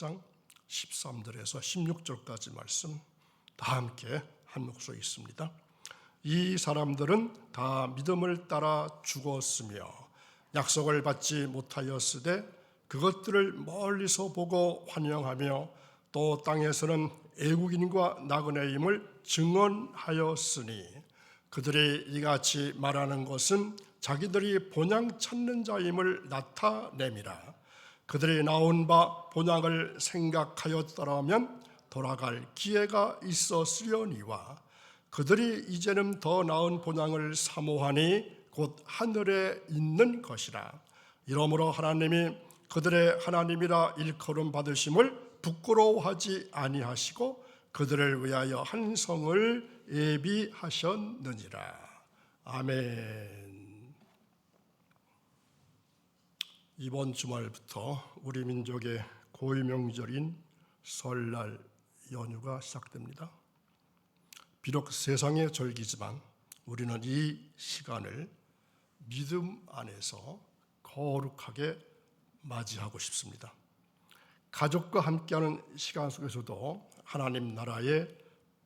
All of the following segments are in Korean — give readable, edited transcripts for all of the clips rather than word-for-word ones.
장 13절에서 16절까지 말씀 다 함께 한 목소리 있습니다. 이 사람들은 다 믿음을 따라 죽었으며 약속을 받지 못하였으되 그것들을 멀리서 보고 환영하며 또 땅에서는 애국인과 나그네임을 증언하였으니 그들이 이같이 말하는 것은 자기들이 본향 찾는 자임을 나타냄이라. 그들이 나온 바 본향을 생각하였더라면 돌아갈 기회가 있었으려니와 그들이 이제는 더 나은 본향을 사모하니 곧 하늘에 있는 것이라. 이러므로 하나님이 그들의 하나님이라 일컬음 받으심을 부끄러워하지 아니하시고 그들을 위하여 한 성을 예비하셨느니라. 아멘. 이번 주말부터 우리 민족의 고유명절인 설날 연휴가 시작됩니다. 비록 세상의 절기지만 우리는 이 시간을 믿음 안에서 거룩하게 맞이하고 싶습니다. 가족과 함께하는 시간 속에서도 하나님 나라의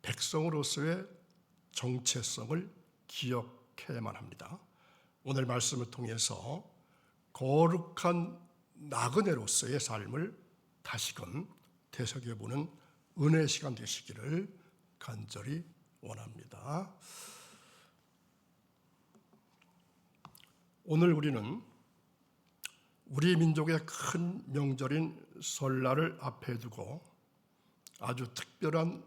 백성으로서의 정체성을 기억해야만 합니다. 오늘 말씀을 통해서 거룩한 나그네로서의 삶을 다시금 되새겨보는 은혜의 시간 되시기를 간절히 원합니다. 오늘 우리는 우리 민족의 큰 명절인 설날을 앞에 두고 아주 특별한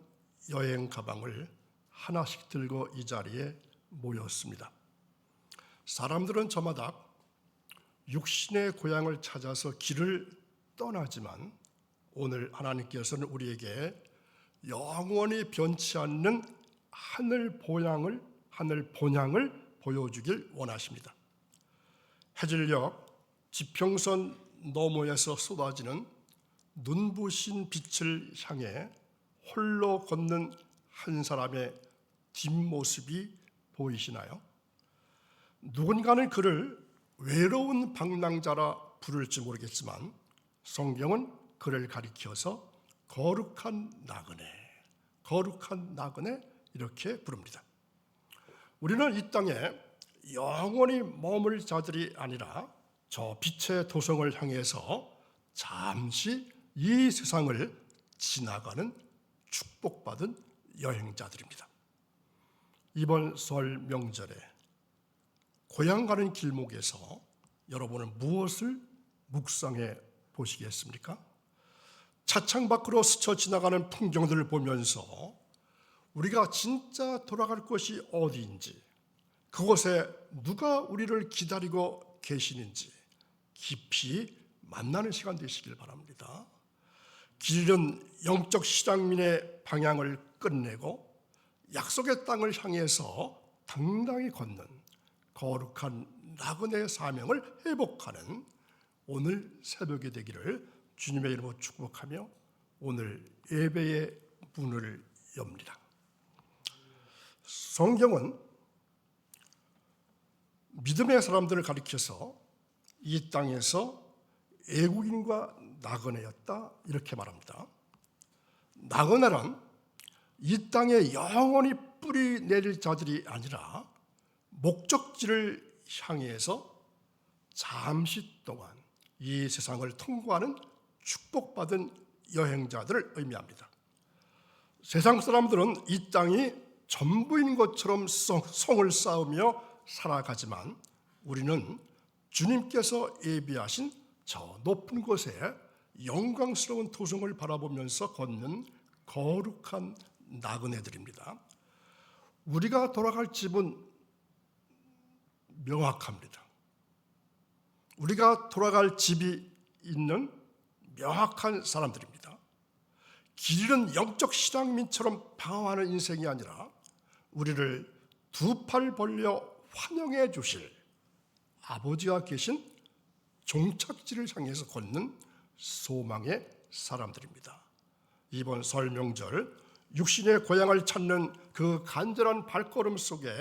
여행 가방을 하나씩 들고 이 자리에 모였습니다. 사람들은 저마다 육신의 고향을 찾아서 길을 떠나지만 오늘 하나님께서는 우리에게 영원히 변치 않는 하늘 본향을 보여주길 원하십니다. 해질녘 지평선 너머에서 쏟아지는 눈부신 빛을 향해 홀로 걷는 한 사람의 뒷모습이 보이시나요? 누군가는 그를 외로운 방랑자라 부를지 모르겠지만 성경은 그를 가리켜서 거룩한 나그네 이렇게 부릅니다. 우리는 이 땅에 영원히 머물 자들이 아니라 저 빛의 도성을 향해서 잠시 이 세상을 지나가는 축복받은 여행자들입니다. 이번 설 명절에 고향 가는 길목에서 여러분은 무엇을 묵상해 보시겠습니까? 차창 밖으로 스쳐 지나가는 풍경들을 보면서 우리가 진짜 돌아갈 곳이 어디인지, 그곳에 누가 우리를 기다리고 계시는지 깊이 만나는 시간 되시길 바랍니다. 길 잃은 영적 실향민의 방향을 끝내고 약속의 땅을 향해서 당당히 걷는 거룩한 나그네의 사명을 회복하는 오늘 새벽이 되기를 주님의 이름으로 축복하며 오늘 예배의 문을 엽니다. 성경은 믿음의 사람들을 가리켜서 이 땅에서 애국인과 나그네였다 이렇게 말합니다. 나그네란 이 땅에 영원히 뿌리 내릴 자들이 아니라 목적지를 향해서 잠시 동안 이 세상을 통과하는 축복받은 여행자들을 의미합니다. 세상 사람들은 이 땅이 전부인 것처럼 성을 쌓으며 살아가지만 우리는 주님께서 예비하신 저 높은 곳에 영광스러운 도성을 바라보면서 걷는 거룩한 나그네들입니다. 우리가 돌아갈 집은 명확합니다. 우리가 돌아갈 집이 있는 명확한 사람들입니다. 길 잃은 영적 실향민처럼 방황하는 인생이 아니라 우리를 두 팔 벌려 환영해 주실 아버지가 계신 종착지를 향해서 걷는 소망의 사람들입니다. 이번 설 명절 육신의 고향을 찾는 그 간절한 발걸음 속에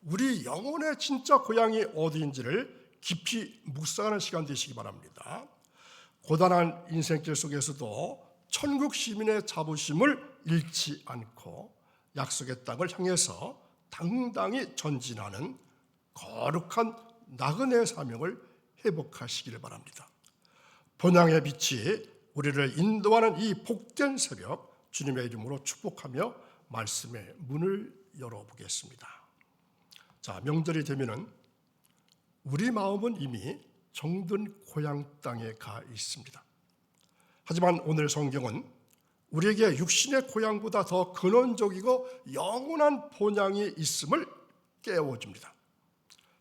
우리 영혼의 진짜 고향이 어디인지를 깊이 묵상하는 시간 되시기 바랍니다. 고단한 인생길 속에서도 천국 시민의 자부심을 잃지 않고 약속의 땅을 향해서 당당히 전진하는 거룩한 나그네의 사명을 회복하시기를 바랍니다. 본향의 빛이 우리를 인도하는 이 복된 새벽, 주님의 이름으로 축복하며 말씀의 문을 열어보겠습니다. 자, 명절이 되면은 우리 마음은 이미 정든 고향 땅에 가 있습니다. 하지만 오늘 성경은 우리에게 육신의 고향보다 더 근원적이고 영원한 본향이 있음을 깨워줍니다.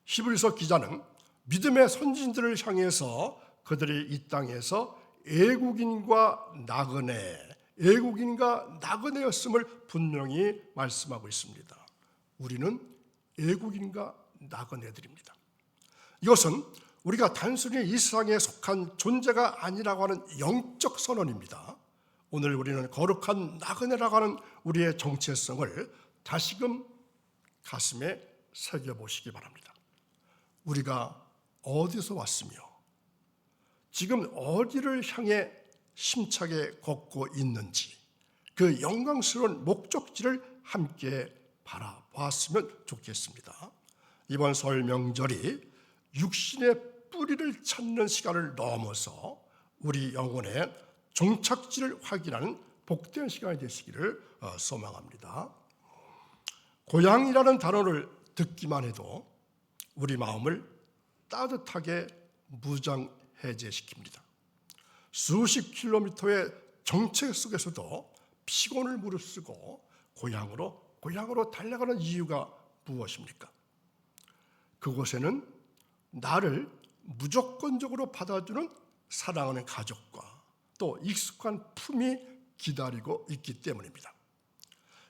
히브리서 기자는 믿음의 선진들을 향해서 그들이 이 땅에서 애국인과 나그네였음을 분명히 말씀하고 있습니다. 우리는 애국인과 나그네들입니다. 이것은 우리가 단순히 이 세상에 속한 존재가 아니라고 하는 영적 선언입니다. 오늘 우리는 거룩한 나그네라고 하는 우리의 정체성을 다시금 가슴에 새겨보시기 바랍니다. 우리가 어디서 왔으며 지금 어디를 향해 힘차게 걷고 있는지 그 영광스러운 목적지를 함께 바라보았으면 좋겠습니다. 이번 설 명절이 육신의 뿌리를 찾는 시간을 넘어서 우리 영혼의 종착지를 확인하는 복된 시간이 되시기를 소망합니다. 고향이라는 단어를 듣기만 해도 우리 마음을 따뜻하게 무장해제시킵니다. 수십 킬로미터의 정체 속에서도 피곤을 무릅쓰고 고향으로 달려가는 이유가 무엇입니까? 그곳에는 나를 무조건적으로 받아주는 사랑하는 가족과 또 익숙한 품이 기다리고 있기 때문입니다.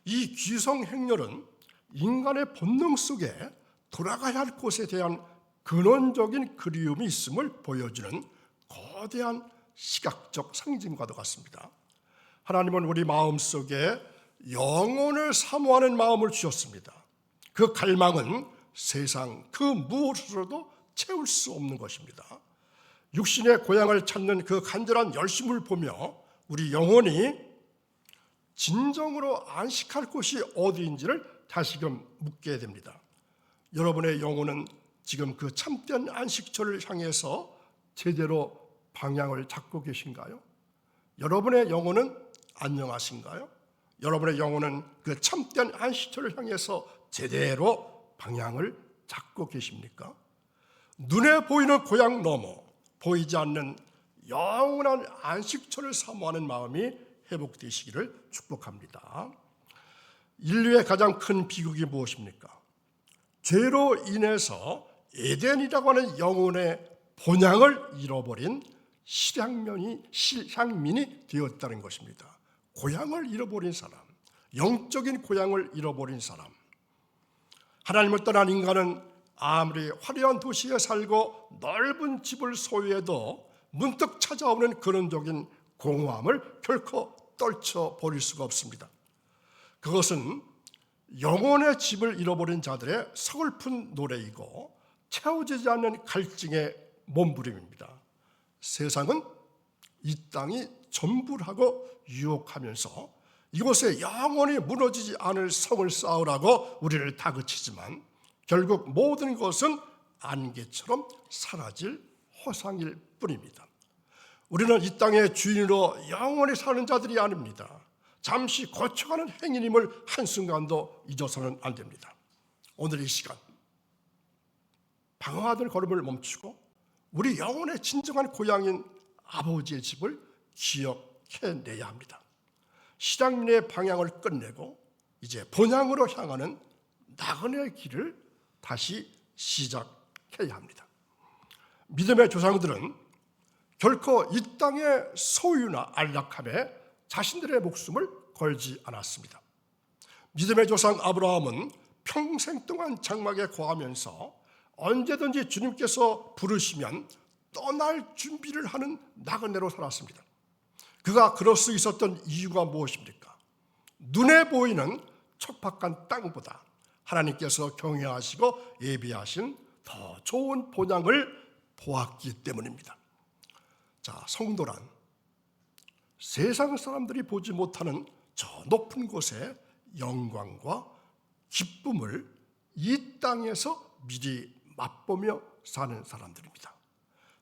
이 귀성행렬은 인간의 본능 속에 돌아가야 할 곳에 대한 근원적인 그리움이 있음을 보여주는 거대한 시각적 상징과도 같습니다. 하나님은 우리 마음속에 영혼을 사모하는 마음을 주셨습니다. 그 갈망은 세상 그 무엇으로도 채울 수 없는 것입니다. 육신의 고향을 찾는 그 간절한 열심을 보며 우리 영혼이 진정으로 안식할 곳이 어디인지를 다시금 묻게 됩니다. 여러분의 영혼은 지금 그 참된 안식처를 향해서 제대로 방향을 잡고 계신가요? 여러분의 영혼은 안녕하신가요? 여러분의 영혼은 그 참된 안식처를 향해서 제대로 방향을 잡고 계십니까? 눈에 보이는 고향 너머 보이지 않는 영원한 안식처를 사모하는 마음이 회복되시기를 축복합니다. 인류의 가장 큰 비극이 무엇입니까? 죄로 인해서 에덴이라고 하는 영혼의 본향을 잃어버린 실향민이 되었다는 것입니다. 고향을 잃어버린 사람, 영적인 고향을 잃어버린 사람. 하나님을 떠난 인간은 아무리 화려한 도시에 살고 넓은 집을 소유해도 문득 찾아오는 근원적인 공허함을 결코 떨쳐버릴 수가 없습니다. 그것은 영혼의 집을 잃어버린 자들의 서글픈 노래이고 채워지지 않는 갈증의 몸부림입니다. 세상은 이 땅이 전부라고 유혹하면서 이곳에 영원히 무너지지 않을 성을 쌓으라고 우리를 다그치지만 결국 모든 것은 안개처럼 사라질 허상일 뿐입니다. 우리는 이 땅의 주인으로 영원히 사는 자들이 아닙니다. 잠시 거쳐가는 행인임을 한순간도 잊어서는 안 됩니다. 오늘 이 시간 방황하던 걸음을 멈추고 우리 영혼의 진정한 고향인 아버지의 집을 기억해내야 합니다. 실향민의 방향을 끝내고 이제 본향으로 향하는 나그네의 길을 다시 시작해야 합니다. 믿음의 조상들은 결코 이 땅의 소유나 안락함에 자신들의 목숨을 걸지 않았습니다. 믿음의 조상 아브라함은 평생 동안 장막에 거하면서 언제든지 주님께서 부르시면 떠날 준비를 하는 나그네로 살았습니다. 그가 그럴 수 있었던 이유가 무엇입니까? 눈에 보이는 척박한 땅보다 하나님께서 경외하시고 예비하신 더 좋은 본향을 보았기 때문입니다. 자, 성도란 세상 사람들이 보지 못하는 저 높은 곳의 영광과 기쁨을 이 땅에서 미리 맛보며 사는 사람들입니다.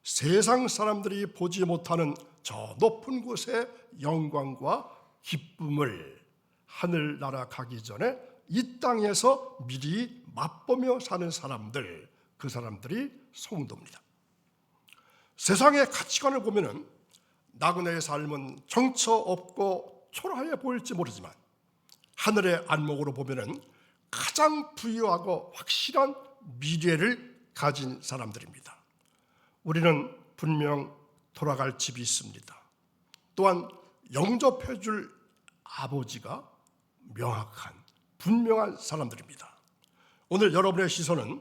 세상 사람들이 보지 못하는 저 높은 곳의 영광과 기쁨을 하늘나라 가기 전에 이 땅에서 미리 맛보며 사는 사람들, 그 사람들이 성도입니다. 세상의 가치관을 보면은 나그네의 삶은 정처 없고 초라해 보일지 모르지만 하늘의 안목으로 보면은 가장 부유하고 확실한 미래를 가진 사람들입니다. 우리는 분명 돌아갈 집이 있습니다. 또한 영접해 줄 아버지가 명확한 분명한 사람들입니다. 오늘 여러분의 시선은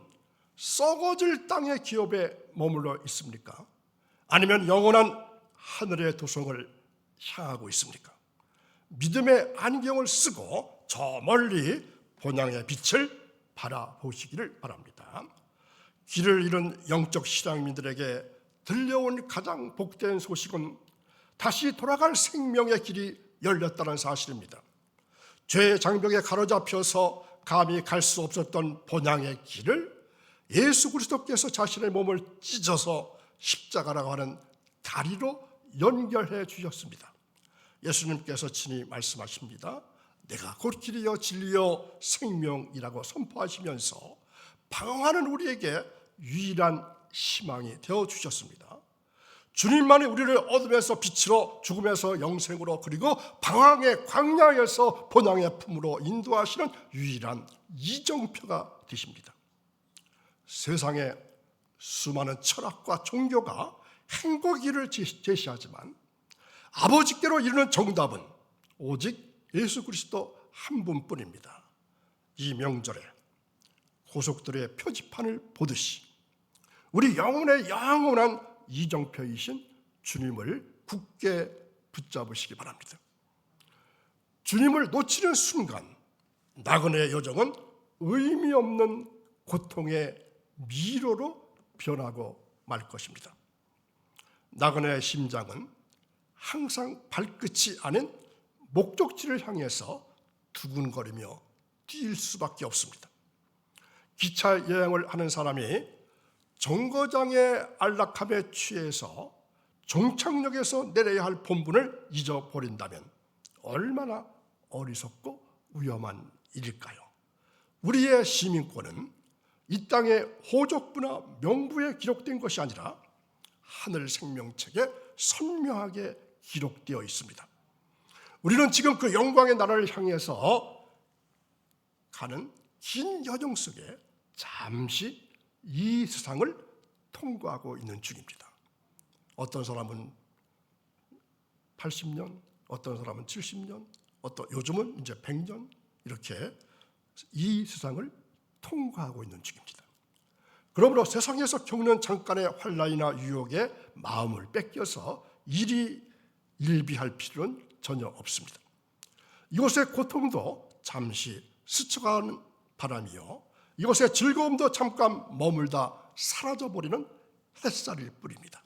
썩어질 땅의 기업에 머물러 있습니까? 아니면 영원한 하늘의 도성을 향하고 있습니까? 믿음의 안경을 쓰고 저 멀리 본향의 빛을 바라보시기를 바랍니다. 길을 잃은 영적 신앙인들에게 들려온 가장 복된 소식은 다시 돌아갈 생명의 길이 열렸다는 사실입니다. 죄의 장벽에 가로잡혀서 감히 갈 수 없었던 본향의 길을 예수 그리스도께서 자신의 몸을 찢어서 십자가라고 하는 다리로 연결해 주셨습니다. 예수님께서 친히 말씀하십니다. 내가 곧 길이요 진리요 생명이라고 선포하시면서 방황하는 우리에게 유일한 희망이 되어 주셨습니다. 주님만이 우리를 어둠에서 빛으로, 죽음에서 영생으로, 그리고 방황의 광야에서 본향의 품으로 인도하시는 유일한 이정표가 되십니다. 세상에 수많은 철학과 종교가 행복이를 제시하지만 아버지께로 이르는 정답은 오직 예수 그리스도 한 분뿐입니다. 이 명절에 고속도로의 표지판을 보듯이 우리 영혼의 영원한 이정표이신 주님을 굳게 붙잡으시기 바랍니다. 주님을 놓치는 순간 나그네의 여정은 의미 없는 고통의 미로로 변하고 말 것입니다. 나그네의 심장은 항상 발끝이 아닌 목적지를 향해서 두근거리며 뛸 수밖에 없습니다. 기차 여행을 하는 사람이 정거장의 안락함에 취해서 종착역에서 내려야 할 본분을 잊어버린다면 얼마나 어리석고 위험한 일일까요? 우리의 시민권은 이 땅의 호족부나 명부에 기록된 것이 아니라 하늘 생명책에 선명하게 기록되어 있습니다. 우리는 지금 그 영광의 나라를 향해서 가는 긴 여정 속에 잠시 이 세상을 통과하고 있는 중입니다. 어떤 사람은 80년, 어떤 사람은 70년, 요즘은 이제 100년 이렇게 이 세상을 통과하고 있는 중입니다. 그러므로 세상에서 겪는 잠깐의 환난이나 유혹에 마음을 뺏겨서 일비할 필요는 전혀 없습니다. 이곳의 고통도 잠시 스쳐가는 바람이요, 이곳의 즐거움도 잠깐 머물다 사라져버리는 햇살일 뿐입니다.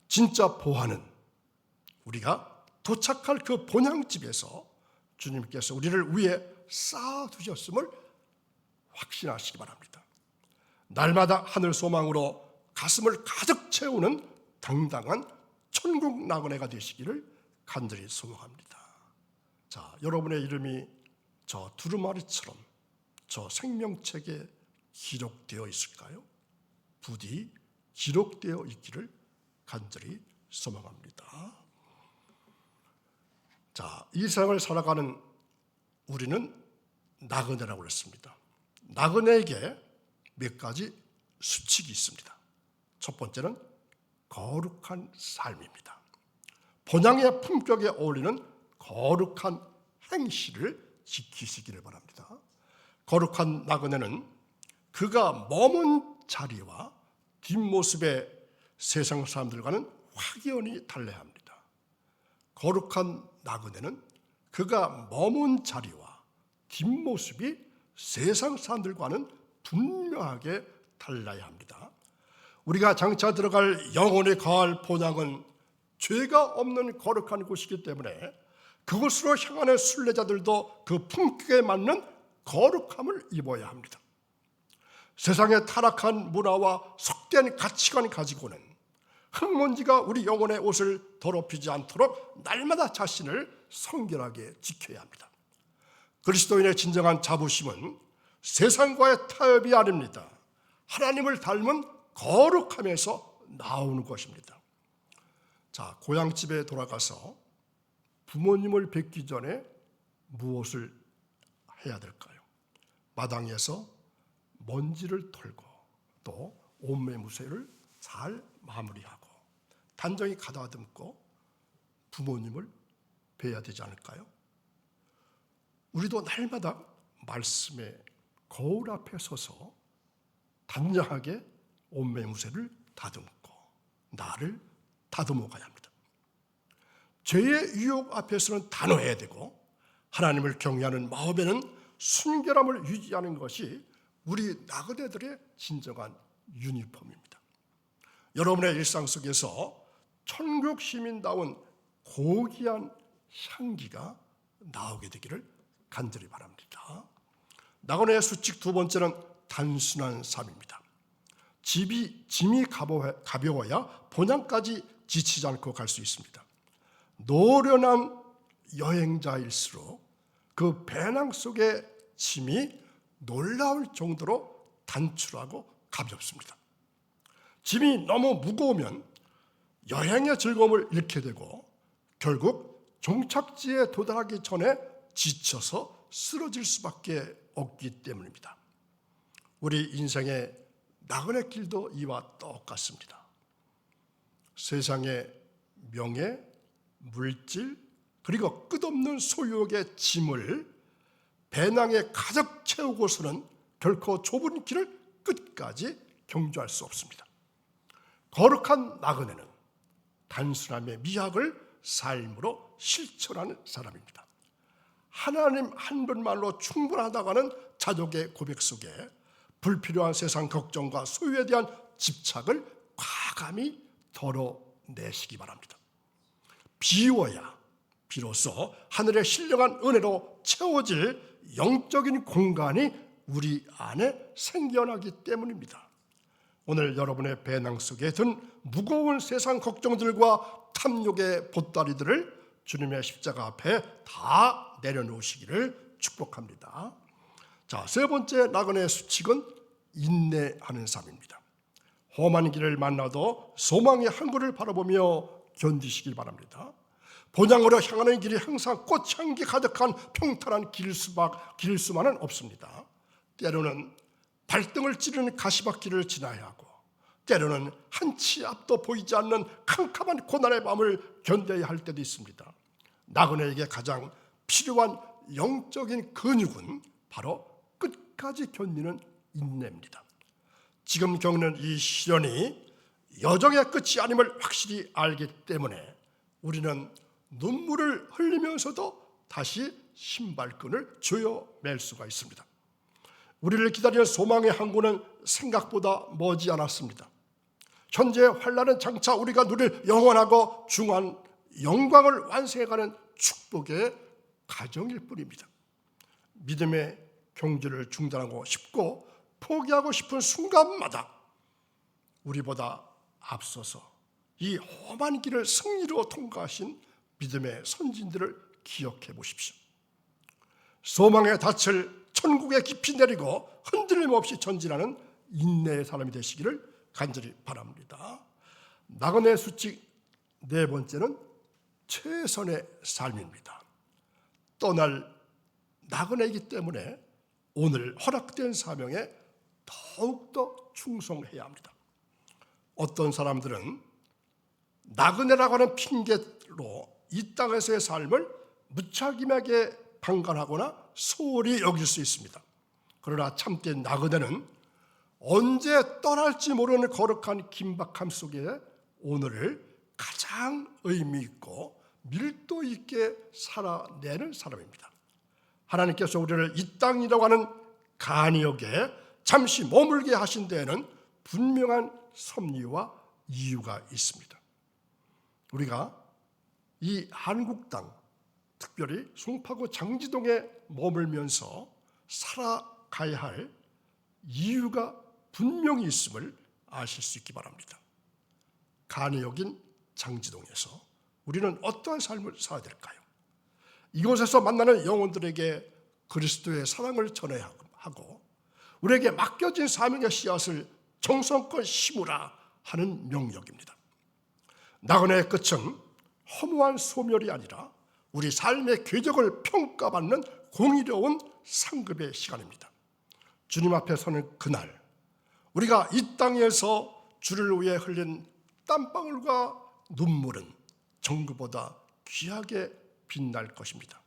진짜 보화는 우리가 도착할 그 본향집에서 주님께서 우리를 위해 쌓아두셨음을 확신하시기 바랍니다. 날마다 하늘 소망으로 가슴을 가득 채우는 당당한 천국 나그네가 되시기를 간절히 소망합니다. 자, 여러분의 이름이 저 두루마리처럼 저 생명책에 기록되어 있을까요? 부디 기록되어 있기를 간절히 소망합니다. 자, 이 세상을 살아가는 우리는 나그네라고 했습니다. 나그네에게 몇 가지 수칙이 있습니다. 첫 번째는 거룩한 삶입니다. 본향의 품격에 어울리는 거룩한 행실을 지키시기를 바랍니다. 거룩한 나그네는 그가 머문 자리와 뒷모습의 세상 사람들과는 확연히 달라야 합니다. 거룩한 나그네는 그가 머문 자리와 뒷모습이 세상 사람들과는 분명하게 달라야 합니다. 우리가 장차 들어갈 영혼에 거할 본향은 죄가 없는 거룩한 곳이기 때문에 그곳으로 향하는 순례자들도 그 품격에 맞는 거룩함을 입어야 합니다. 세상의 타락한 문화와 속된 가치관 가지고는 흙먼지가 우리 영혼의 옷을 더럽히지 않도록 날마다 자신을 성결하게 지켜야 합니다. 그리스도인의 진정한 자부심은 세상과의 타협이 아닙니다. 하나님을 닮은 거룩함에서 나오는 것입니다. 자, 고향집에 돌아가서 부모님을 뵙기 전에 무엇을 해야 될까요? 마당에서 먼지를 털고 또 옷매무새를 잘 마무리하고 단정히 가다듬고 부모님을 뵈야 되지 않을까요? 우리도 날마다 말씀의 거울 앞에 서서 단정하게 옷매무새를 다듬고 나를 다듬어 가야 합니다. 죄의 유혹 앞에서는 단호해야 되고 하나님을 경외하는 마음에는 순결함을 유지하는 것이 우리 나그네들의 진정한 유니폼입니다. 여러분의 일상 속에서 천국 시민다운 고귀한 향기가 나오게 되기를 간절히 바랍니다. 나그네의 수칙 두 번째는 단순한 삶입니다. 짐이 가벼워야 본향까지 지치지 않고 갈 수 있습니다. 노련한 여행자일수록 그 배낭 속의 짐이 놀라울 정도로 단출하고 가볍습니다. 짐이 너무 무거우면 여행의 즐거움을 잃게 되고 결국 종착지에 도달하기 전에 지쳐서 쓰러질 수밖에 없기 때문입니다. 우리 인생의 나그네 길도 이와 똑같습니다. 세상의 명예, 물질, 그리고 끝없는 소유욕의 짐을 배낭에 가득 채우고서는 결코 좁은 길을 끝까지 경주할 수 없습니다. 거룩한 나그네는 단순함의 미학을 삶으로 실천하는 사람입니다. 하나님 한 분말로 충분하다고 하는 자족의 고백 속에 불필요한 세상 걱정과 소유에 대한 집착을 과감히 덜어내시기 바랍니다. 비워야 비로소 하늘의 신령한 은혜로 채워질 영적인 공간이 우리 안에 생겨나기 때문입니다. 오늘 여러분의 배낭 속에 든 무거운 세상 걱정들과 탐욕의 보따리들을 주님의 십자가 앞에 다 내려놓으시기를 축복합니다. 자, 세 번째 나그네의 수칙은 인내하는 삶입니다. 험한 길을 만나도 소망의 항구를 바라보며 견디시길 바랍니다. 본향으로 향하는 길이 항상 꽃향기 가득한 평탄한 길수만은 없습니다. 때로는 발등을 찌르는 가시밭길을 지나야 하고 때로는 한치 앞도 보이지 않는 캄캄한 고난의 밤을 견뎌야 할 때도 있습니다. 나그네에게 가장 필요한 영적인 근육은 바로 끝까지 견디는 인내입니다. 지금 겪는 이 시련이 여정의 끝이 아님을 확실히 알기 때문에 우리는 눈물을 흘리면서도 다시 신발끈을 조여맬 수가 있습니다. 우리를 기다리는 소망의 항구는 생각보다 머지 않았습니다. 현재의 환난은 장차 우리가 누릴 영원하고 중한 영광을 완성해가는 축복의 과정일 뿐입니다. 믿음의 경주를 중단하고 싶고 포기하고 싶은 순간마다 우리보다 앞서서 이 험한 길을 승리로 통과하신 믿음의 선진들을 기억해 보십시오. 소망의 닻을 천국에 깊이 내리고 흔들림 없이 전진하는 인내의 사람이 되시기를 간절히 바랍니다. 나그네 수칙 네 번째는 최선의 삶입니다. 떠날 나그네이기 때문에 오늘 허락된 사명에 더욱더 충성해야 합니다. 어떤 사람들은 나그네라고 하는 핑계로 이 땅에서의 삶을 무책임하게 방관하거나 소홀히 여길 수 있습니다. 그러나 참된 나그네는 언제 떠날지 모르는 거룩한 긴박함 속에 오늘을 가장 의미 있고 밀도 있게 살아내는 사람입니다. 하나님께서 우리를 이 땅이라고 하는 간이역에 잠시 머물게 하신 데에는 분명한 섭리와 이유가 있습니다. 우리가 이 한국 땅, 특별히 송파구 장지동에 머물면서 살아가야 할 이유가 분명히 있음을 아실 수 있기 바랍니다. 간이 여긴 장지동에서 우리는 어떠한 삶을 살아야 될까요? 이곳에서 만나는 영혼들에게 그리스도의 사랑을 전해야 하고 우리에게 맡겨진 사명의 씨앗을 정성껏 심으라 하는 명령입니다. 나그네의 끝은 허무한 소멸이 아니라 우리 삶의 궤적을 평가받는 공의로운 상급의 시간입니다. 주님 앞에 서는 그날 우리가 이 땅에서 주를 위해 흘린 땀방울과 눈물은 정금보다 귀하게 빛날 것입니다.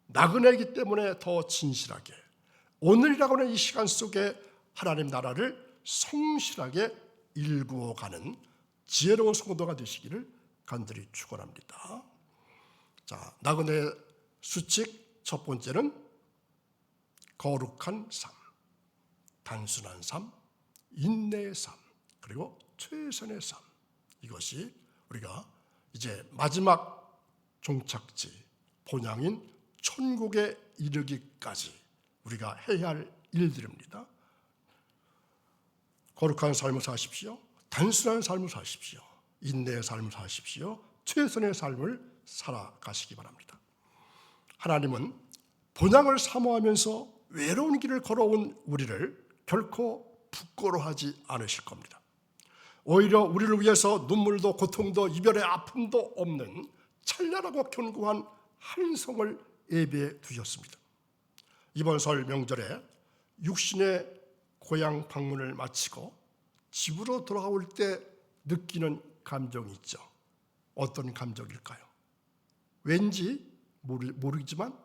나그네이기 때문에 더 진실하게 오늘이라고 하는 이 시간 속에 하나님 나라를 성실하게 일구어가는 지혜로운 성도가 되시기를 간절히 축원합니다. 자, 나그네의 수칙 첫 번째는 거룩한 삶, 단순한 삶, 인내의 삶, 그리고 최선의 삶. 이것이 우리가 이제 마지막 종착지 본향인 천국에 이르기까지 우리가 해야 할 일들입니다. 거룩한 삶을 사십시오. 단순한 삶을 사십시오. 인내의 삶을 사십시오. 최선의 삶을 살아가시기 바랍니다. 하나님은 본향을 사모하면서 외로운 길을 걸어온 우리를 결코 부끄러워하지 않으실 겁니다. 오히려 우리를 위해서 눈물도 고통도 이별의 아픔도 없는 찬란하고 견고한 한 성을 예비해 두셨습니다. 이번 설 명절에 육신의 고향 방문을 마치고 집으로 돌아올 때 느끼는 감정이 있죠. 어떤 감정일까요? 왠지 모르지만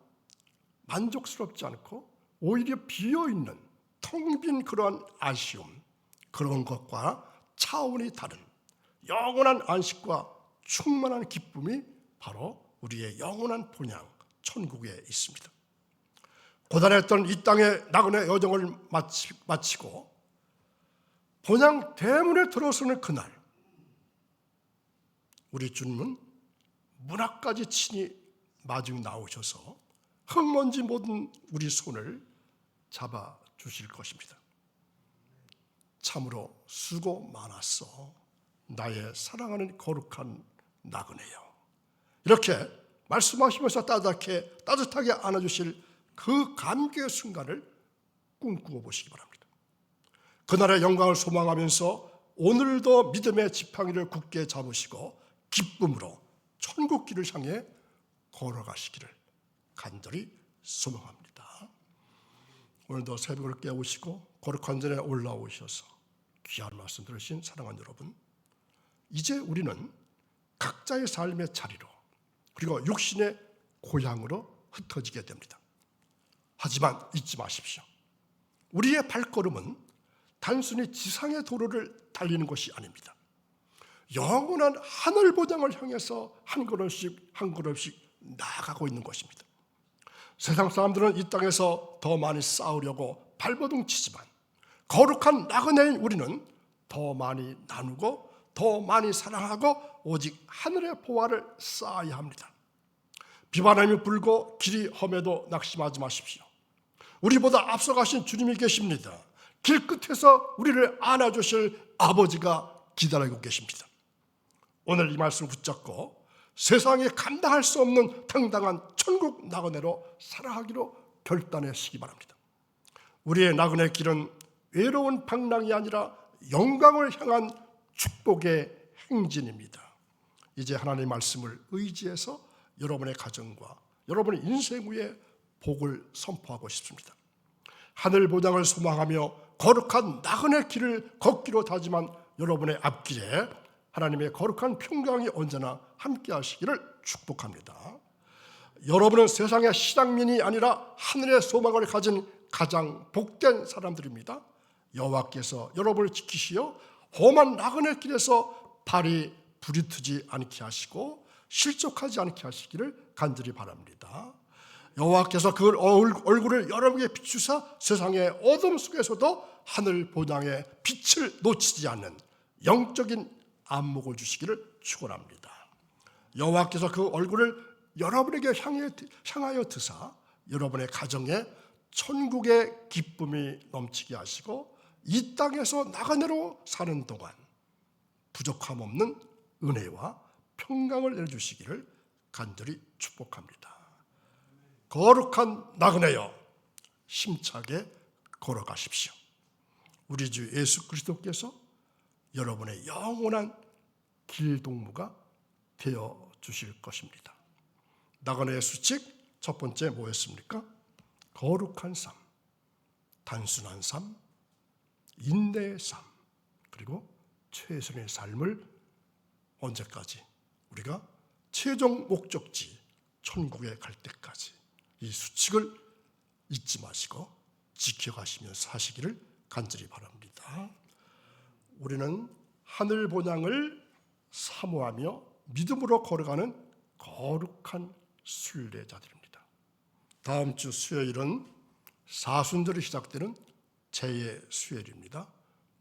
만족스럽지 않고 오히려 비어있는 텅 빈 그러한 아쉬움, 그런 것과 차원이 다른 영원한 안식과 충만한 기쁨이 바로 우리의 영원한 본향 천국에 있습니다. 고단했던 이 땅의 나그네 여정을 마치고 본향 대문에 들어서는 그날 우리 주님은 문 앞까지 친히 마중 나오셔서 흙먼지 묻은 우리 손을 잡아 주실 것입니다. 참으로 수고 많았어, 나의 사랑하는 거룩한 나그네여. 이렇게 말씀하시면서 따뜻하게 안아주실 그 감격의 순간을 꿈꾸어 보시기 바랍니다. 그날의 영광을 소망하면서 오늘도 믿음의 지팡이를 굳게 잡으시고 기쁨으로 천국길을 향해 걸어가시기를 간절히 소망합니다. 오늘도 새벽을 깨우시고 거룩한 전에 올라오셔서 귀한 말씀 들으신 사랑하는 여러분, 이제 우리는 각자의 삶의 자리로 그리고 육신의 고향으로 흩어지게 됩니다. 하지만 잊지 마십시오. 우리의 발걸음은 단순히 지상의 도로를 달리는 것이 아닙니다. 영원한 하늘 보장을 향해서 한 걸음씩 한 걸음씩 나아가고 있는 것입니다. 세상 사람들은 이 땅에서 더 많이 싸우려고 발버둥 치지만 거룩한 나그네인 우리는 더 많이 나누고 더 많이 사랑하고 오직 하늘의 보화를 쌓아야 합니다. 비바람이 불고 길이 험해도 낙심하지 마십시오. 우리보다 앞서가신 주님이 계십니다. 길끝에서 우리를 안아주실 아버지가 기다리고 계십니다. 오늘 이 말씀을 붙잡고 세상에 감당할 수 없는 당당한 천국 나그네로 살아가기로 결단하시기 바랍니다. 우리의 나그네 길은 외로운 방랑이 아니라 영광을 향한 축복의 행진입니다. 이제 하나님의 말씀을 의지해서 여러분의 가정과 여러분의 인생 위에 복을 선포하고 싶습니다. 하늘 보장을 소망하며 거룩한 나그네 길을 걷기로 다짐한 여러분의 앞길에 하나님의 거룩한 평강이 언제나 함께 하시기를 축복합니다. 여러분은 세상의 시장민이 아니라 하늘의 소망을 가진 가장 복된 사람들입니다. 여호와께서 여러분을 지키시어 험한 나그네 길에서 발이 부리트지 않게 하시고 실족하지 않게 하시기를 간절히 바랍니다. 여호와께서 그 얼굴을 여러분에게 비추사 세상의 어둠 속에서도 하늘 보장의 빛을 놓치지 않는 영적인 안목을 주시기를 축원합니다. 여호와께서 그 얼굴을 여러분에게 향하여 드사 여러분의 가정에 천국의 기쁨이 넘치게 하시고 이 땅에서 나그네로 사는 동안 부족함 없는 은혜와 평강을 내려주시기를 간절히 축복합니다. 거룩한 나그네여 힘차게 걸어가십시오. 우리 주 예수 그리스도께서 여러분의 영원한 길동무가 되어 주실 것입니다. 나그네의 수칙 첫 번째 뭐였습니까? 거룩한 삶, 단순한 삶, 인내의 삶, 그리고 최선의 삶을 언제까지? 우리가 최종 목적지 천국에 갈 때까지 이 수칙을 잊지 마시고 지켜가시면서 사시기를 간절히 바랍니다. 우리는 하늘 본향을 사모하며 믿음으로 걸어가는 거룩한 순례자들입니다. 다음 주 수요일은 사순절이 시작되는 제2수요일입니다.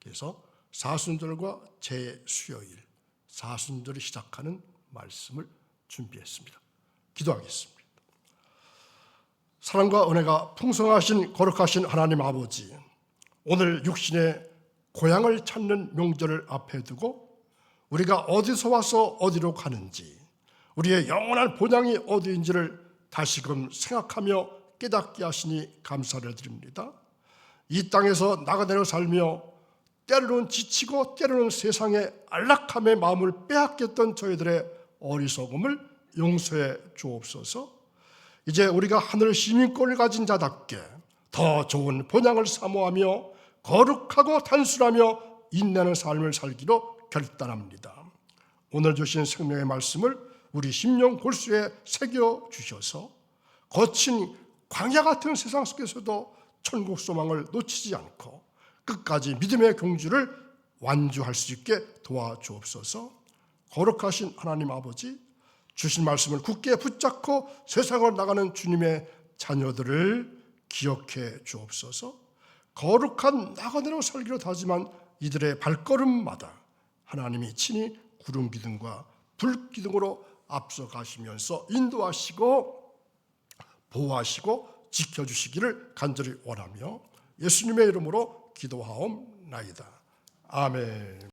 그래서 사순절과 제2수요일, 사순절이 시작하는 말씀을 준비했습니다. 기도하겠습니다. 사랑과 은혜가 풍성하신 거룩하신 하나님 아버지, 오늘 육신의 고향을 찾는 명절을 앞에 두고 우리가 어디서 와서 어디로 가는지, 우리의 영원한 본향이 어디인지를 다시금 생각하며 깨닫게 하시니 감사를 드립니다. 이 땅에서 나그네로 살며 때로는 지치고 때로는 세상의 안락함의 마음을 빼앗겼던 저희들의 어리석음을 용서해 주옵소서. 이제 우리가 하늘 시민권을 가진 자답게 더 좋은 본향을 사모하며 거룩하고 단순하며 인내하는 삶을 살기로 결단합니다. 오늘 주신 생명의 말씀을 우리 심령 골수에 새겨 주셔서 거친 광야 같은 세상 속에서도 천국 소망을 놓치지 않고 끝까지 믿음의 경주를 완주할 수 있게 도와주옵소서. 거룩하신 하나님 아버지, 주신 말씀을 굳게 붙잡고 세상을 나가는 주님의 자녀들을 기억해 주옵소서. 거룩한 나그네로 살기로 다짐한 이들의 발걸음마다 하나님이 친히 구름 기둥과 불 기둥으로 앞서가시면서 인도하시고 보호하시고 지켜주시기를 간절히 원하며 예수님의 이름으로 기도하옵나이다. 아멘.